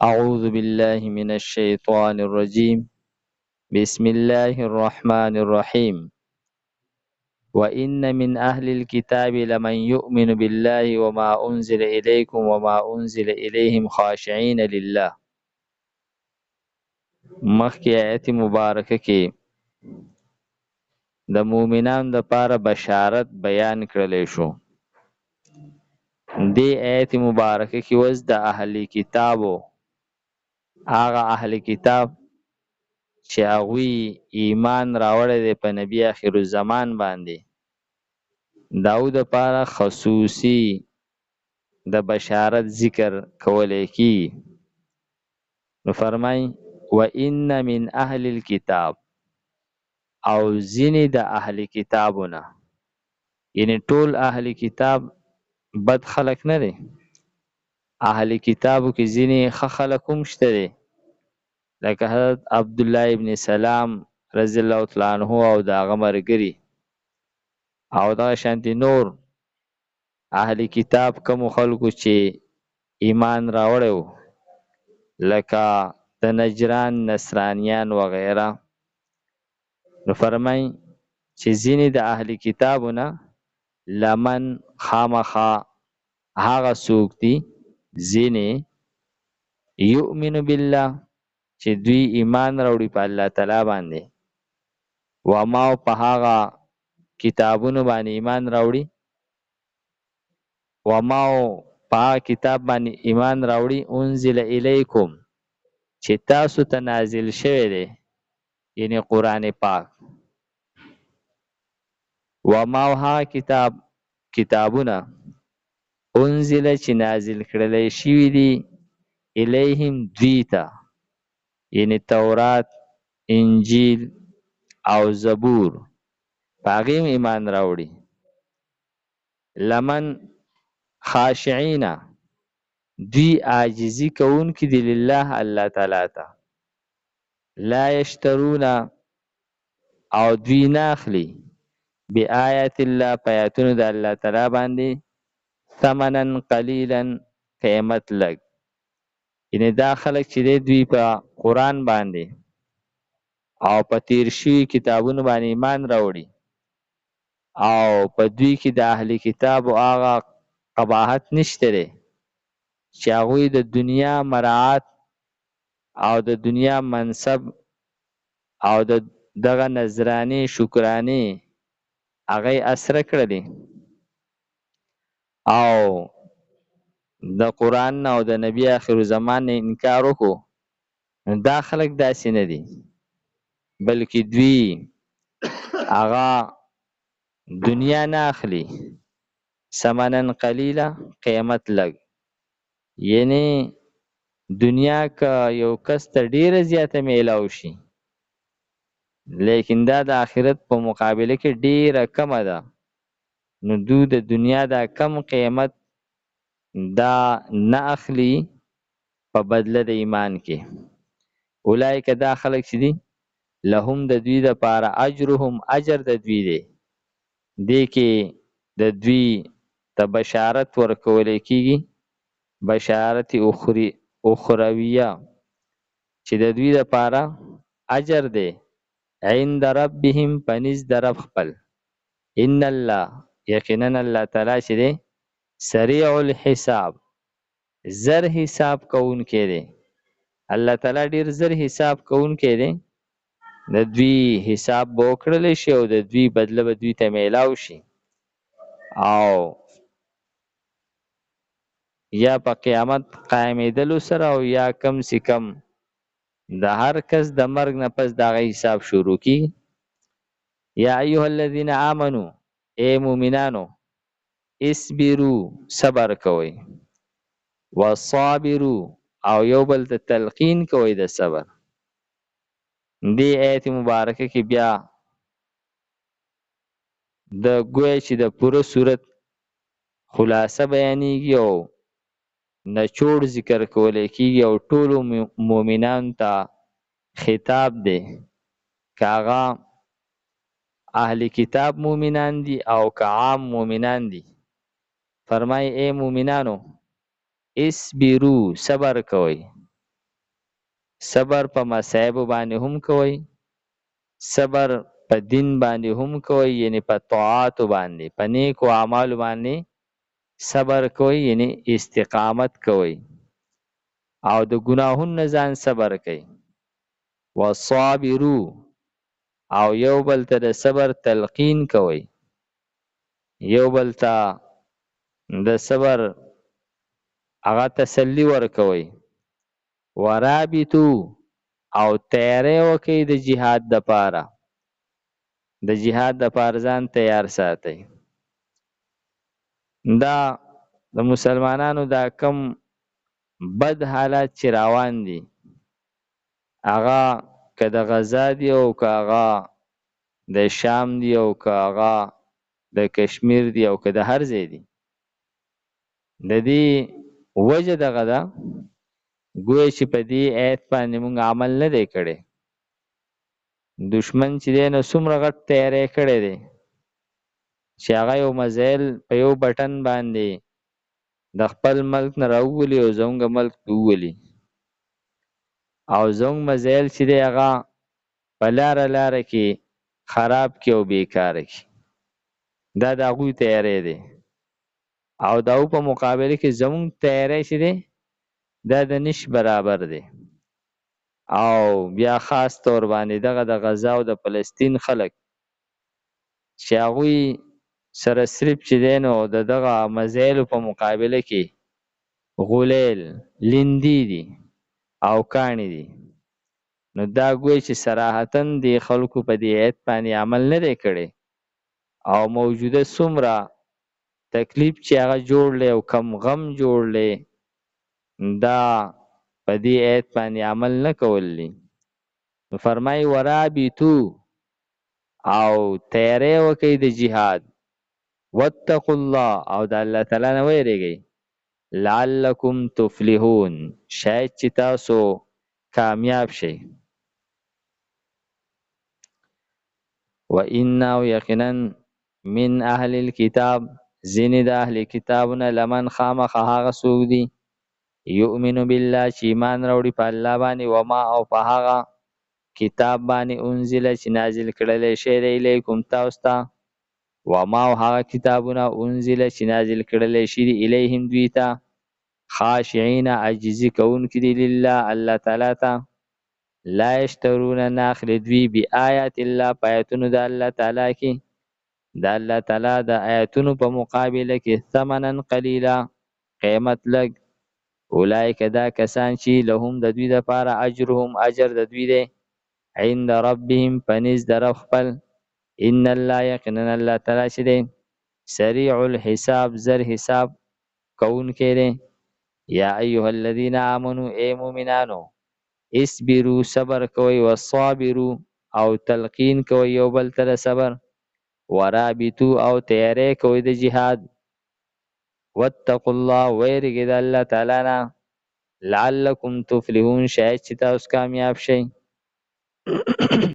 أعوذ بالله من الشيطان الرجيم. بسم الله الرحمن الرحيم. وإن من أهل الكتاب لمن يؤمن بالله وما أنزل إليكم وما أنزل إليهم خاشعين لله. مخکې آیت مبارکه کې د مؤمنانو لپاره بشارت بیان کړلی شو. دې آیت مبارکه کې اوس د اهل کتابو هغه اهل کتاب چې هغوی ایمان راوړی دی په نبی آخر الزمان باندې، داو دپاره خصوصي د بشارت ذکر کولی کی. نو فرمای وَإِنَّ مِنْ أَهْلِ الْكِتاب، او ځینې د اهل کتابونه، یعنی ټول اهل کتاب بد خلک نه دی. اهل کتابو کې ځینې ښه خلک هم شته دی، لکه حضرت عبدالله ابن سلام رضی الله تعالی عنه او د هغه ملګري، او دغه شانتې نور اهل کتاب کومو خلکو چې ایمان راوړی و، لکه د نجران نصرانیان وغیره. نو فرمای چې ځینې د اهل کتابو نه لمن خامخا هغه څوک دي، ځینې یؤمن بالله چې دوی ایمان راوړي په الله تعالی باندې، وما په هغه کتابونو باندې ایمان راوړي، وما په هغه کتاب باندې ایمان راوړي انزل الیکم چې تاسو ته نازل شوی دی، یعنی قرآن پاک. وما هغه کتابونه انزل چې نازل کړلی شوي دي الیهم دوی ته، یعنی تورات، انجیل او زبور، په هغې هم ایمان راوړي. لمن خاشعین، دوی عاجزي کوونکي دي لله الله تعالی ته. لا یشترون، او دوی نه اخلي بآیات الله، په آیاتونو د الله تعالی باندې، ثمنا قلیلا، قیمت لږ. یعنی دا خلک چې دی دوی په قرآن باندې او په تیر شوي کتابونو باندې ایمان راوړي، او په دوی کې د اهل کتابو هغه قباحت نشته دی چې هغوی د دنیا مراعات او د دنیا منصب او د دغه نظرانې شکرانې هغه یې اسره کړلې، او د قرآن او د نبی آخر زمان نه انکار وکړو. دا خلک داسې نه دي، بلکې دوی هغه دنیا نه اخلي، ثمنا قلیله، قیمت لږ. یعنی دنیا که یو کس ته ډیره زیاته میلاو شي، لیکن دا د آخرت په مقابله کې ډیره کمه ده، نو دو د دنیا دا کم قیمت دا نه اخلي په بدله د ایمان کې. اولئک دا خلک چې دي لهم د دوی دپاره اجرهم، اجر د دوی دی. دې کې د دوی ته بشارت ورکولی کېږي، بشارت اخرویه، چې د دوی دپاره اجر دی عند ربهم، په نزد د رب خپل. ان الله، یقینا الله تعالی چې دی سریع الحساب، زر حساب کوونکی دی. الله تعالی ډیر زر حساب کوونکی دی. د دوی حساب به وکړلی شي او د دوی بدله به دوی ته میلاو شي، او یا په قیامت قایمېدلو سره، او یا کم سی کم د هر کس د مرګ نه پس د هغه حساب شروع کیږي. یا ایها الذین آمنو، ای مومنانو، اصبرو، صبر کوئ، وصابرو، او یو بل ته تلقین کوئ د صبر. دې آیت مبارکه کې بیا د گویا چې د پوره صورت خلاصه بیانېږي او نچوړ ذکر کولی کېږي، او ټولو مؤمنانو ته خطاب دی، که هغه اهل کتاب مؤمنان دي او که عام مؤمنان دي. فرمای ای مؤمنانو اصبرو، صبر کوئ، صبر په مصائب باندې هم کوئ، صبر په دین باندې هم کوئ، یعنی په طاعات باندې، په نیکو اعمالو باندې صبر کوئ، یعنی استقامت کوئ او د ګناهونو نه ځان صبر کوئ. والصابرو او یو بل ته د صبر تلقین کوئ، یو بل ته د صبر هغه تسلی ورکوئ. ورابطو او تیاری وکئ د جهاد دپاره، د جهاد دپاره ځان تیار ساتئ. دا د مسلمانانو دا کم بد حالات چې روان دي، هغه که د غزا دی او که هغه د شام دی او که هغه د کشمیر دی او که د هر ځای دی، د دې وجه دغه ده ګویا چې په دې آیت باندې مونږ عمل نه دی کړی. دشمن چې دی نو څومره غټ تیاری کړی دی چې هغه یو میزایل په یو بټن باندې د خپل ملک نه راوولي او زموږ ملک ته وولي، او زموږ میزایل چې دی هغه په لاره کې خراب کړي او بیکاره کړي. دا د هغوی تیاری دی او د هغو په مقابله کې زموږ تیاری چې دی دا د نش برابر دی. او بیا خاص طور باندې دغه د غزا او د فلسطین خلک چې هغوی سره صرف چې دی نو د دغه میزایلو په مقابله کې غولیل، لیندي دي او کاڼي دي، نو دا ګویا چې صراحتاً دې خلکو په دې آیت باندې عمل نه دی کړی او موجوده څومره تکلیف چې هغه جوړ دی او کم غم جوړ دی دا په دې آیت باندې عمل نه کول دي. نو فرمایي ورابطو او تیاری وکئ د جهاد، واتقوا الله او د الله تعالی نه ویریږئ، لعلکم تفلحون شاید چې تاسو کامیاب شئ. وإن او یقینا من اهل الكتاب ځینې د اهل کتابونه لمن خامخا هغه څوک دي یؤمن بالله چې ایمان راوړي په الله باندې، وما او په هغه کتاب باندې انزل چې نازل کړلی شی دی الیکم تاسو ته، وما او هغه کتابونه انزل چې نازل کړلی شي دی الیهم دوی ته، خاشعین عاجزي کوونکي دي لله الله تعالی ته، لا یشترون نه اخلي دوی بآیات الله په آیتونو د الله تعالی کې، د الله تعالی د آیتونو په مقابله کې ثمنا قلیلا قیمت لږ، اولئک دا کسان چې لهم د دوی دپاره اجرهم اجر د دوی دی عند ربهم پنیز د رب خپل، ان الله یقینا الله تعالی چې دی سریع الحساب زر حساب کوونکی دی. یا ایها الذین آمنوا ای مؤمنانو اصبروا صبر کوئ، والصابروا او تلقین کوئ یو بل ته د صبر، ورابطو او تیاری کوئ د جهاد، واتقوا الله ویریږئ د الله تعالی نه، لعلکم تفلحون شاید چې تاسو کامیاب شئ.